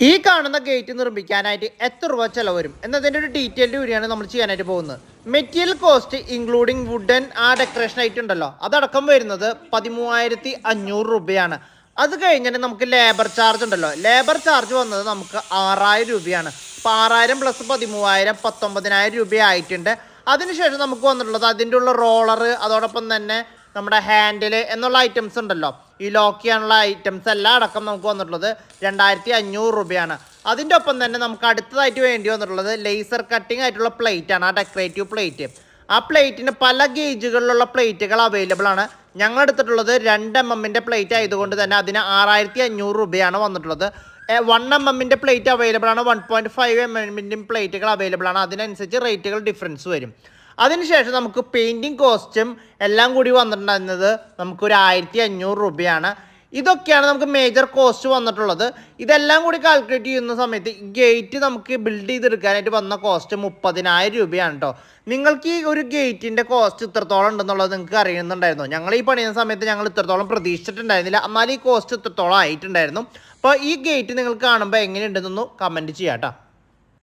ഈ കാണുന്ന ഗേറ്റ് നിർമ്മിക്കാനായിട്ട് എത്ര രൂപ ചിലവ് വരും എന്നതിൻ്റെ ഒരു ഡീറ്റെയിൽഡ് വീഡിയോയാണ് നമ്മൾ ചെയ്യാനായിട്ട് പോകുന്നത്. മെറ്റീരിയൽ കോസ്റ്റ് ഇൻക്ലൂഡിങ് വുഡൻ ആ ഡെക്കറേഷൻ ആയിട്ട് ഉണ്ടല്ലോ, അതടക്കം വരുന്നത് 13,500 രൂപയാണ്. അത് കഴിഞ്ഞിട്ട് നമുക്ക് ലേബർ ചാർജ് ഉണ്ടല്ലോ, ലേബർ ചാർജ് വന്നത് നമുക്ക് 6,000 രൂപയാണ്. അപ്പോൾ 6,000 പ്ലസ് 13,000 19,000 രൂപയായിട്ടുണ്ട്. അതിനുശേഷം നമുക്ക് വന്നിട്ടുള്ളത് അതിൻ്റെ ഉള്ള റോളർ, അതോടൊപ്പം തന്നെ നമ്മുടെ ഹാൻഡിൽ എന്നുള്ള ഐറ്റംസ് ഉണ്ടല്ലോ, ഈ ലോക്ക് ചെയ്യാനുള്ള ഐറ്റംസ് എല്ലാം അടക്കം നമുക്ക് വന്നിട്ടുള്ളത് 2,500 രൂപയാണ്. അതിൻ്റെ ഒപ്പം തന്നെ നമുക്ക് അടുത്തതായിട്ട് വേണ്ടി വന്നിട്ടുള്ളത് ലേസർ കട്ടിങ് ആയിട്ടുള്ള പ്ലേറ്റ് ആണ്, ആ ഡെക്കറേറ്റീവ് പ്ലേറ്റ്. ആ പ്ലേറ്റിന് പല ഗേജുകളിലുള്ള പ്ലേറ്റുകൾ അവൈലബിൾ ആണ്. ഞങ്ങൾ എടുത്തിട്ടുള്ളത് 2 mm പ്ലേറ്റ് ആയതുകൊണ്ട് തന്നെ അതിന് 6,500 രൂപയാണ് വന്നിട്ടുള്ളത്. 1 mm പ്ലേറ്റ് അവൈലബിൾ ആണ്, 1.5 mm പ്ലേറ്റുകൾ അവൈലബിൾ ആണ്. അതിനനുസരിച്ച് റേറ്റുകൾ ഡിഫറൻസ് വരും. അതിനുശേഷം നമുക്ക് പെയിൻറ്റിങ് കോസ്റ്റും എല്ലാം കൂടി വന്നിട്ടുണ്ടായിരുന്നത് നമുക്കൊരു 1,500 രൂപയാണ്. ഇതൊക്കെയാണ് നമുക്ക് മേജർ കോസ്റ്റ് വന്നിട്ടുള്ളത്. ഇതെല്ലാം കൂടി കാൽക്കുലേറ്റ് ചെയ്യുന്ന സമയത്ത് ഗേറ്റ് നമുക്ക് ബിൽഡ് ചെയ്തെടുക്കാനായിട്ട് വന്ന കോസ്റ്റ് 30,000 രൂപയാണ് കേട്ടോ. നിങ്ങൾക്ക് ഈ ഒരു ഗേറ്റിൻ്റെ കോസ്റ്റ് ഇത്രത്തോളം ഉണ്ടെന്നുള്ളത് നിങ്ങൾക്ക് അറിയുന്നുണ്ടായിരുന്നു. ഞങ്ങൾ ഈ പണിയുന്ന സമയത്ത് ഞങ്ങൾ ഇത്രത്തോളം പ്രതീക്ഷിച്ചിട്ടുണ്ടായിരുന്നില്ല, എന്നാൽ ഈ കോസ്റ്റ് ഇത്രത്തോളം ആയിട്ടുണ്ടായിരുന്നു. അപ്പോൾ ഈ ഗേറ്റ് നിങ്ങൾ കാണുമ്പോൾ എങ്ങനെയുണ്ടെന്നൊന്ന് കമൻറ്റ് ചെയ്യാം കേട്ടോ.